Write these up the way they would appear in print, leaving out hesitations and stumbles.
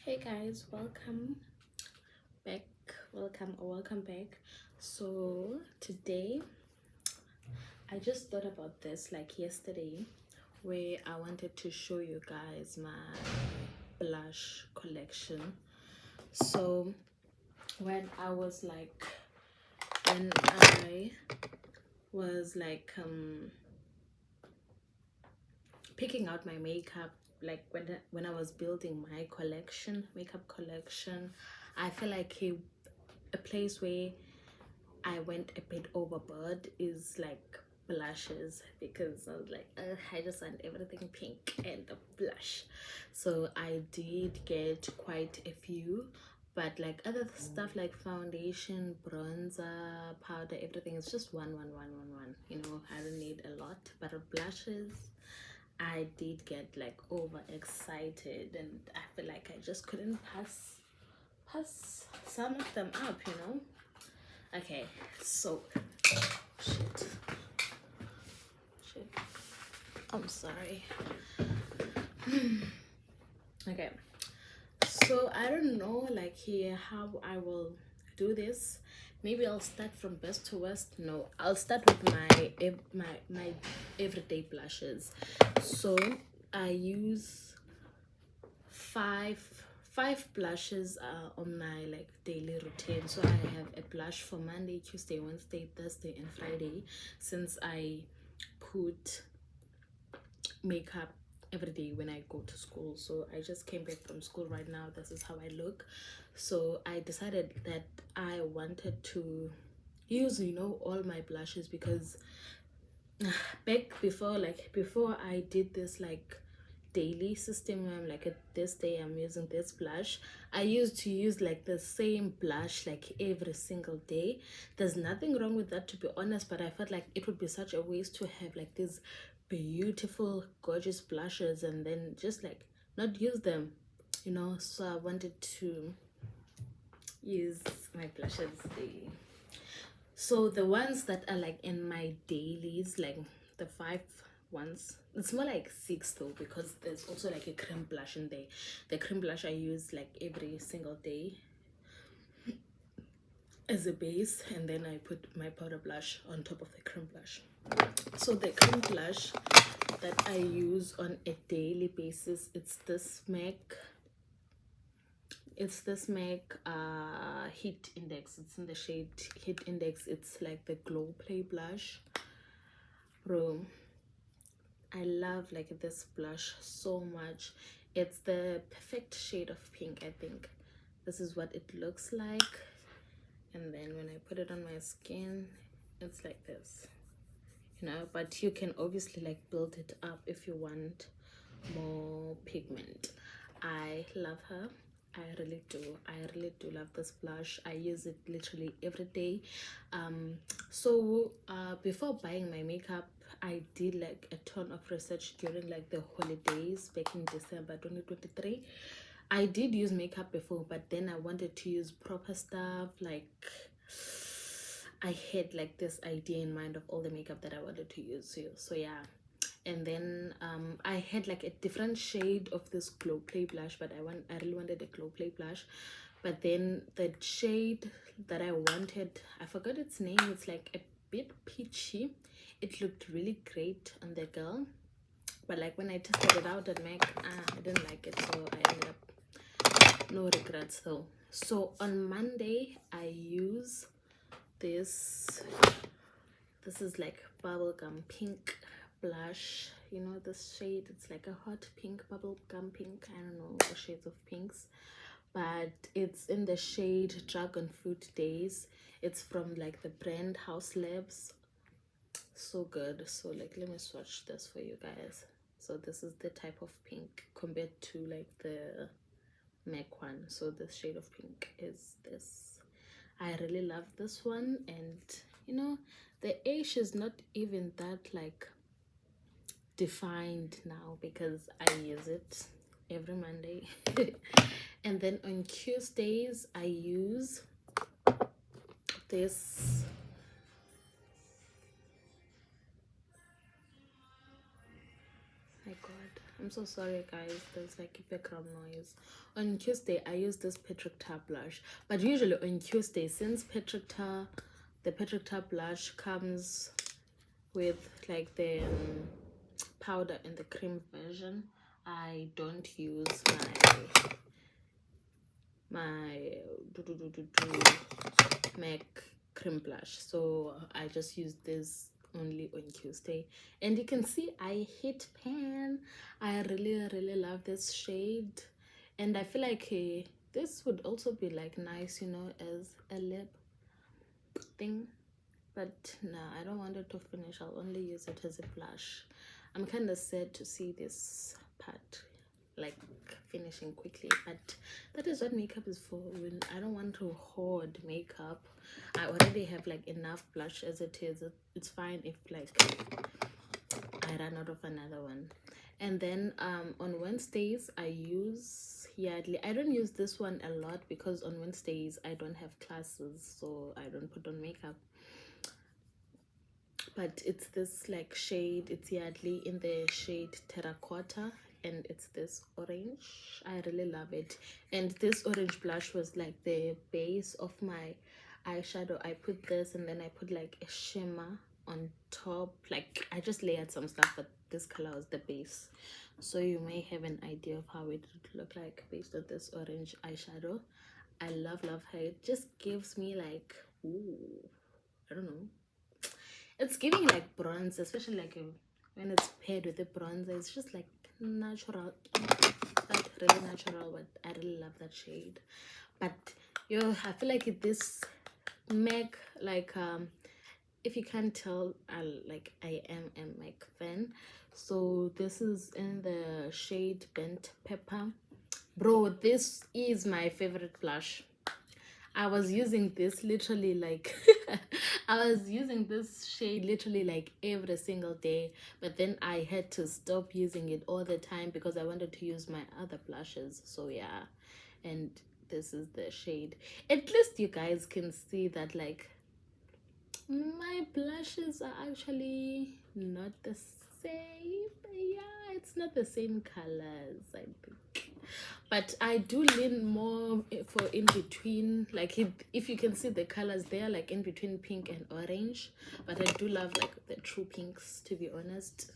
Hey guys, welcome back. Welcome back. So today I just thought about this like yesterday, where I wanted to show you guys my blush collection. So when I was like when I was like picking out my makeup, like when I was building my makeup collection, I feel like a place where I went a bit overboard is like blushes, because I was like, I just want everything pink and a blush. So I did get quite a few, but like other stuff like foundation, bronzer, powder, everything is just one. I don't need a lot, but blushes, I did get like overexcited, and I feel like I just couldn't pass some of them up. Okay, so shit, shit. I'm sorry. Okay, so I don't know, like here, how I will do this. Maybe I'll start from best to worst. No, I'll start with my everyday blushes. So I use five five blushes on my like daily routine. So I have a blush for Monday, Tuesday, Wednesday, Thursday, and Friday, since I put makeup every day when I go to school. So I just came back from school right now. This is how I look. So I decided that I wanted to use all my blushes, because back before I did this like daily system where I'm like, at this day I'm using this blush, I used to use like the same blush like every single day. There's nothing wrong with that, to be honest, but I felt like it would be such a waste to have like these beautiful gorgeous blushes and then just like not use them. So I wanted to use my blushes daily. So the ones that are like in my dailies, like the five ones, it's more like six though, because there's also like a cream blush in there. The cream blush I use like every single day as a base, and then I put my powder blush on top of the cream blush. So the cream blush that I use on a daily basis, it's this MAC Heat Index. It's in the shade Heat Index. It's like the Glow Play blush. Bro, I love like this blush so much. It's the perfect shade of pink. I think this is what it looks like, and then when I put it on my skin, it's like this. But you can obviously like build it up if you want more pigment. I love her. I really do love this blush. I use it literally every day. So before buying my makeup, I did like a ton of research during like the holidays back in December 2023. I did use makeup before, but then I wanted to use proper stuff. Like, I had like this idea in mind of all the makeup that I wanted to use. So yeah. And then I had like a different shade of this Glow Play blush, but I really wanted a Glow Play blush. But then the shade that I wanted, I forgot its name. It's like a bit peachy. It looked really great on the girl, but like when I tested it out at MAC, I didn't like it, so I ended up no regrets though. So on Monday I use this. This is like bubblegum pink blush. This shade, it's like a hot pink, bubblegum pink. I don't know the shades of pinks, but it's in the shade Dragon Fruit Days. It's from like the brand House Labs. So good. So like, let me swatch this for you guys. So this is the type of pink compared to like the MAC one. So the shade of pink is this. I really love this one, and the ash is not even that like defined now, because I use it every Monday. And then on Tuesdays I use this. My god, I'm so sorry, guys. There's like a background noise. On Tuesday, I use this Patrick Tar blush. But usually on Tuesday, since the Patrick Tar blush comes with like the powder and the cream version, I don't use my MAC cream blush. So I just use this only on Tuesday. And you can see I hit pan. I really love this shade. And I feel like this would also be like nice, you know, as a lip thing. But no, I don't want it to finish. I'll only use it as a blush. I'm kind of sad to see this part like finishing quickly, but that is what makeup is for. When I don't want to hoard makeup, I already have like enough blush as it is. It's fine if like I run out of another one. And then on Wednesdays I use Yardley. I don't use this one a lot because on Wednesdays I don't have classes, so I don't put on makeup. But it's this like shade, it's Yardley in the shade Terracotta, and it's this orange. I really love it. And this orange blush was like the base of my eyeshadow. I put this and then I put like a shimmer on top. Like I just layered some stuff, but this color was the base, so you may have an idea of how it would look like based on this orange eyeshadow. I love how it just gives me like, ooh, I don't know, it's giving like bronze, especially like when it's paired with the bronzer. It's just like natural, like really natural. But I really love that shade. But yo, I feel like this MAC, like if you can't tell, I am a MAC fan. So this is in the shade Bent Pepper. Bro, this is my favorite blush. I was using this literally like I was using this shade literally like every single day, but then I had to stop using it all the time because I wanted to use my other blushes. So yeah, and this is the shade. At least you guys can see that like my blushes are actually not the same. Yeah, it's not the same colors, I think, but I do lean more for in between. Like if you can see the colors, they are like in between pink and orange, but I do love like the true pinks, to be honest.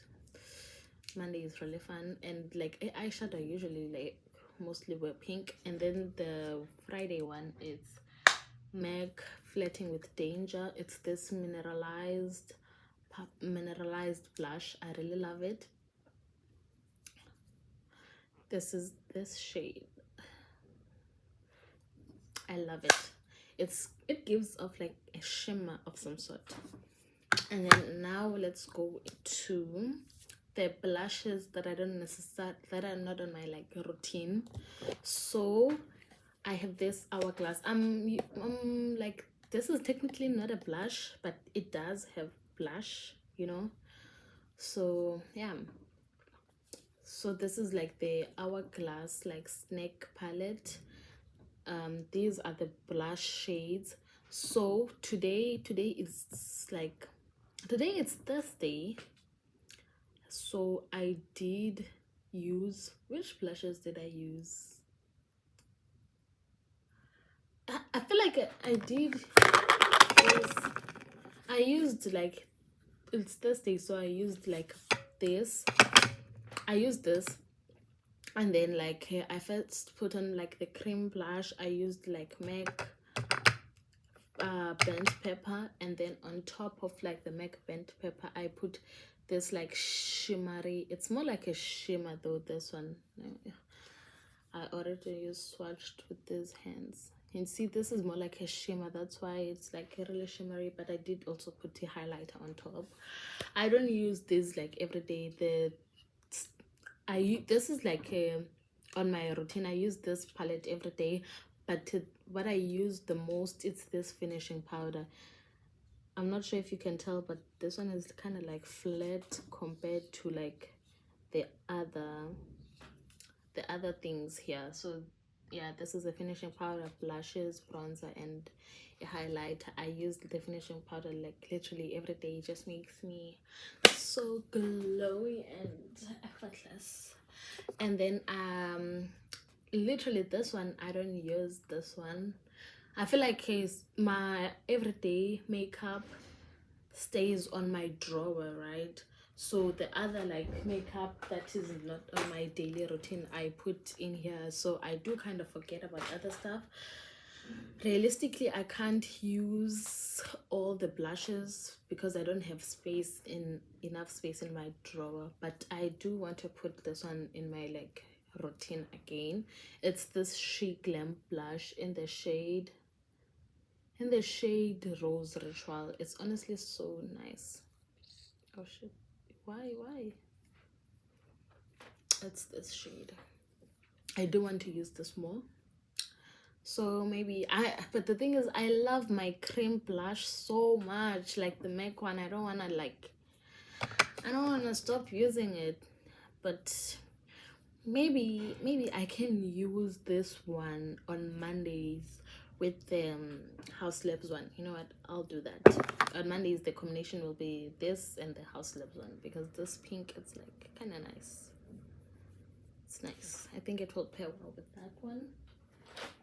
Monday is really fun, and like eyeshadow I usually like mostly wear pink, and then the Friday one is MAC Flirting with Danger. It's this mineralized blush. I really love it. This is this shade. I love it. It gives off like a shimmer of some sort. And then now let's go to the blushes that I don't necessarily, that are not on my like routine. So I have this Hourglass. Like this is technically not a blush, but it does have blush, you know. So yeah. So this is like the Hourglass like Snake palette. These are the blush shades. So today is like, today it's Thursday, so I did use, which blushes did I use? I feel like I did use, I used like, it's Thursday, so I used like this, I used this, and then like I first put on like the cream blush. I used like MAC Bent Pepper, and then on top of like the MAC Bent Pepper I put this like shimmery, it's more like a shimmer though, this one. I already swatched with these hands. You can see this is more like a shimmer, that's why it's like really shimmery, but I did also put the highlighter on top. I don't use this like every day. This is like on my routine. I use this palette every day, but what I use the most is this finishing powder. I'm not sure if you can tell, but this one is kind of like flat compared to like the other things here. So yeah, this is a finishing powder, blushes, bronzer, and a highlighter. I use the finishing powder like literally every day. It just makes me so glowy and effortless. And then literally this one, I don't use this one. I feel like my everyday makeup stays on my drawer, right? So the other like makeup that is not on my daily routine, I put in here. So I do kind of forget about other stuff. Realistically, I can't use all the blushes because I don't have enough space in my drawer, but I do want to put this one in my like routine again. It's this She Glam blush in the shade Rose Ritual. It's honestly so nice. Oh shit, why it's this shade. I do want to use this more, so maybe but the thing is, I love my cream blush so much, like the MAC one. I don't want to stop using it, but maybe I can use this one on Mondays with the House Lips one. You know what, I'll do that. On Mondays the combination will be this and the House Lips one, because this pink, it's like kind of nice. It's nice. I think it will pair well with that one.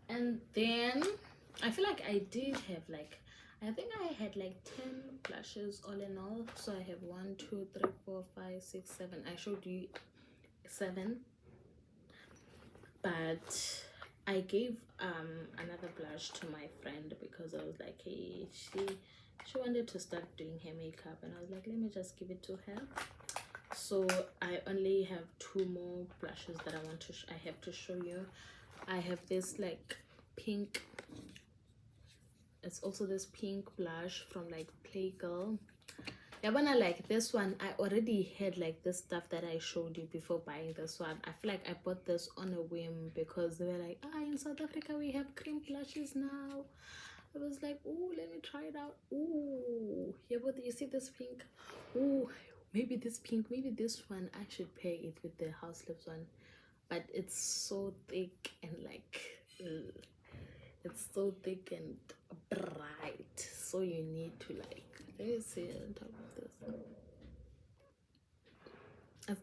And then I feel like I did have like, I think I had like 10 blushes all in all. So I have 1 2 3 4 5 6 7. I showed you 7, but I gave another blush to my friend because I was like, hey, she wanted to start doing her makeup, and I was like, let me just give it to her. So I only have 2 more blushes that I have to show you. I have this like pink, it's also this pink blush from like Playgirl. Yeah, when I like this one, I already had like this stuff that I showed you before buying this one. I feel like I bought this on a whim because they were like, in South Africa we have cream blushes now. I was like, oh, let me try it out. Oh yeah, but you see this pink? Oh, maybe this pink, maybe this one, I should pair it with the House Lips one. But it's so thick and like it's so thick and bright, so you need to like, let me see on top of this.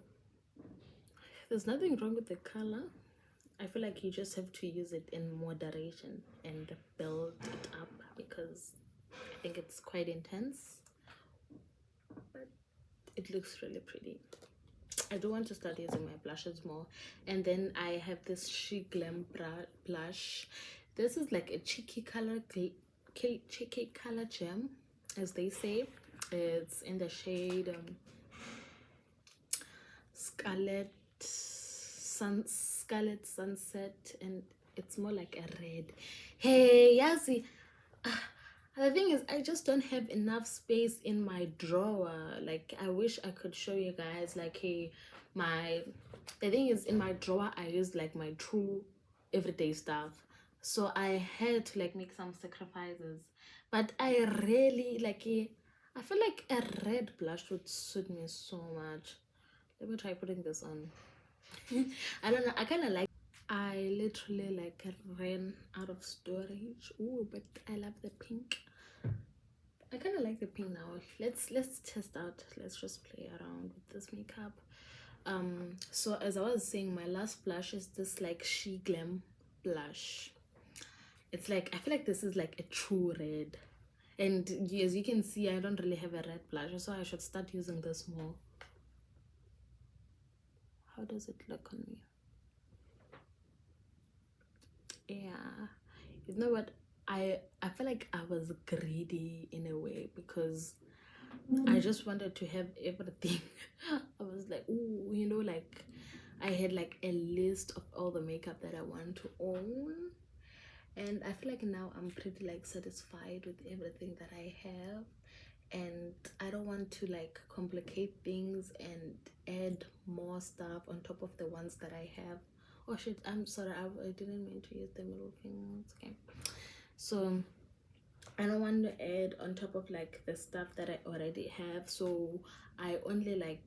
There's nothing wrong with the color. I feel like you just have to use it in moderation and build it up, because I think it's quite intense, but it looks really pretty. I do want to start using my blushes more. And then I have this She Glam blush. This is like a cheeky color gem, as they say. It's in the shade Scarlet Sunset, and it's more like a red. Hey, Yazi. The thing is, I just don't have enough space in my drawer. Like, I wish I could show you guys, like, hey, the thing is, in my drawer I use like my true everyday stuff, so I had to like make some sacrifices. But I really like I feel like a red blush would suit me so much. Let me try putting this on. I don't know, I kind of like, I literally like ran out of storage. Oh, but I love the pink. I kind of like the pink now. Let's test out. Let's just play around with this makeup. So as I was saying, my last blush is this like She Glam blush. It's like, I feel like this is like a true red, and as you can see, I don't really have a red blush, so I should start using this more. How does it look on me? Yeah, you know what, I feel like I was greedy in a way, because I just wanted to have everything. I was like, oh, you know, like I had like a list of all the makeup that I want to own, and I feel like now I'm pretty like satisfied with everything that I have, and I don't want to like complicate things and add more stuff on top of the ones that I have. Oh shit, I'm sorry, I didn't mean to use the middle finger. It's okay. So I don't want to add on top of like the stuff that I already have, so I only like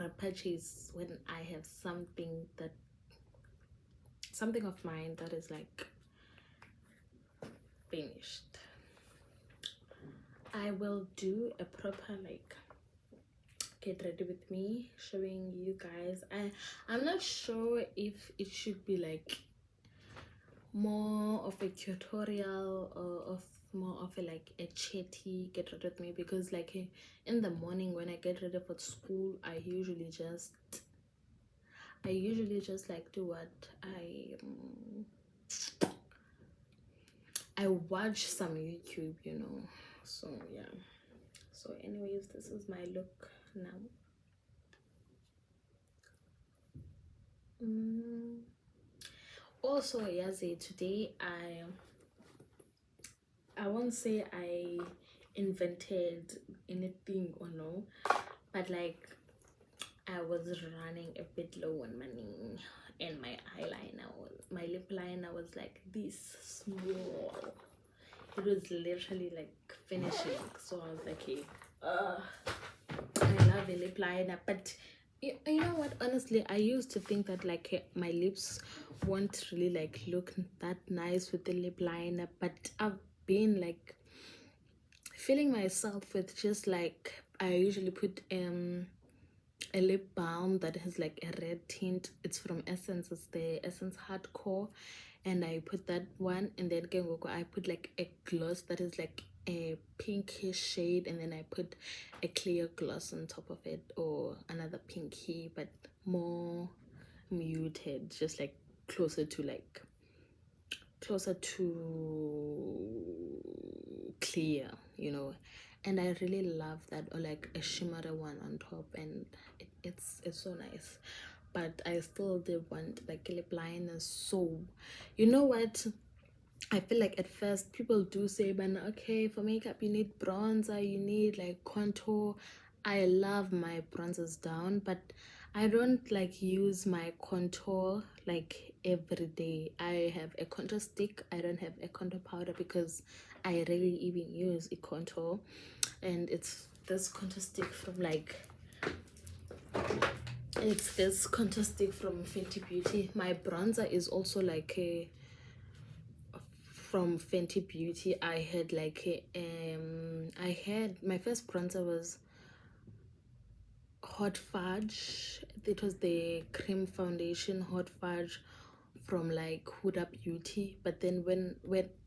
repurchase when I have something of mine that is like finished. I will do a proper like get ready with me, showing you guys. I'm not sure if it should be like more of a tutorial or of more of a like a chatty get ready with me, because like in the morning when I get ready for school, I usually just like do what I watch some YouTube, you know. So yeah. So anyways, this is my look now. Also, Yazi, today I won't say I invented anything or no, but like I was running a bit low on money, and my my lip liner was like this small. It was literally like finishing, so I was like, hey, I love a lip liner, but you know what, honestly, I used to think that like my lips won't really like look that nice with the lip liner, but I've been like filling myself with just like, I usually put a lip balm that has like a red tint. It's from Essence. It's the Essence Hardcore, and I put that one, and then I put like a gloss that is like a pinkish shade, and then I put a clear gloss on top of it, or another pinky but more muted, just like closer to clear, you know. And I really love that, or like a shimmery one on top, and it's so nice. But I still did want like a lip liner. So you know what, I feel like at first people do say, but okay, for makeup you need bronzer, you need like contour. I love my bronzers down, but I don't like use my contour like every day. I have a contour stick. I don't have a contour powder because I rarely even use a contour, and it's this contour stick from like, it's this contour stick from Fenty Beauty. My bronzer is also like a from Fenty Beauty. I had like I had my first bronzer was Hot Fudge. It was the cream foundation Hot Fudge from like Huda Beauty. But then when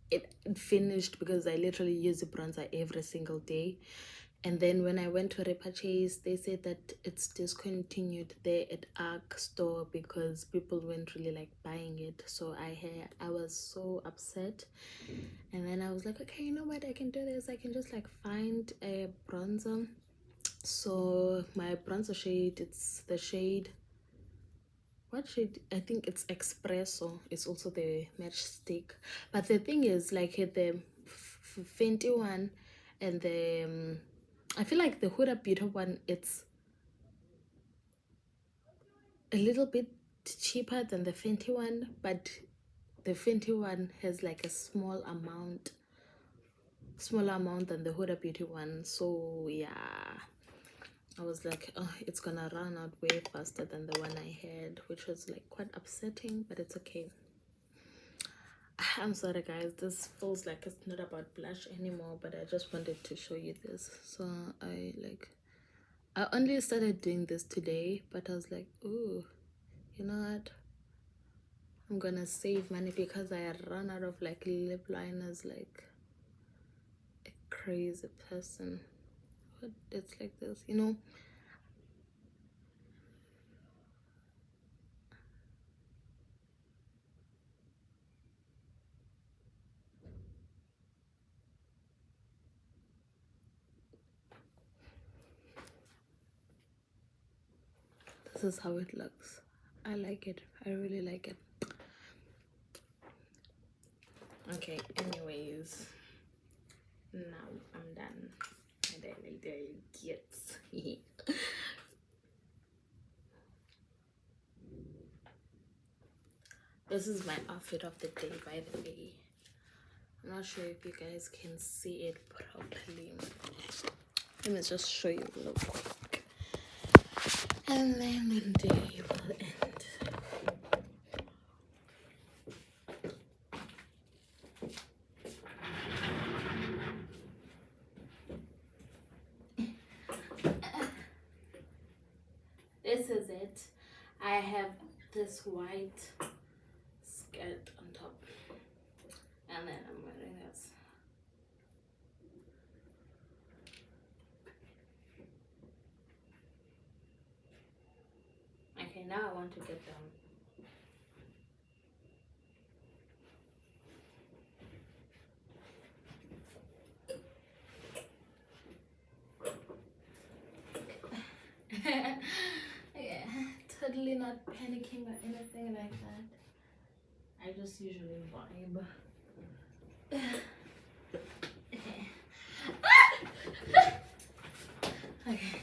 it finished, because I literally use the bronzer every single day, and then when I went to repurchase, they said that it's discontinued there at Arc store because people weren't really like buying it. So I was so upset, and then I was like, okay, you know what, I can do this. I can just like find a bronzer. So my bronzer shade, it's the shade, what shade, I think it's Espresso. It's also the matchstick. But the thing is, like the Fenty one and the I feel like the Huda Beauty one, it's a little bit cheaper than the Fenty one, but the Fenty one has like a smaller amount than the Huda Beauty one. So yeah, I was like, oh, it's gonna run out way faster than the one I had, which was like quite upsetting, but it's okay. I'm sorry guys, this feels like it's not about blush anymore, but I just wanted to show you this. So I only started doing this today, but I was like, ooh, you know what, I'm gonna save money because I run out of like lip liners like a crazy person. But it's like this, you know. This is how it looks. I like it. I really like it. Okay, anyways, now I'm done. And I need to get this is my outfit of the day, by the way. I'm not sure if you guys can see it properly. Let me just show you real quick, and then the day will end. this is it. I have this white skirt on top, and then I'm wearing this. Okay, now I want to get down. Yeah, totally not panicking or anything like that. I just usually vibe. Okay.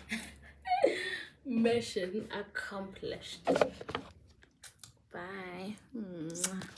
Mission accomplished. Bye. Mwah.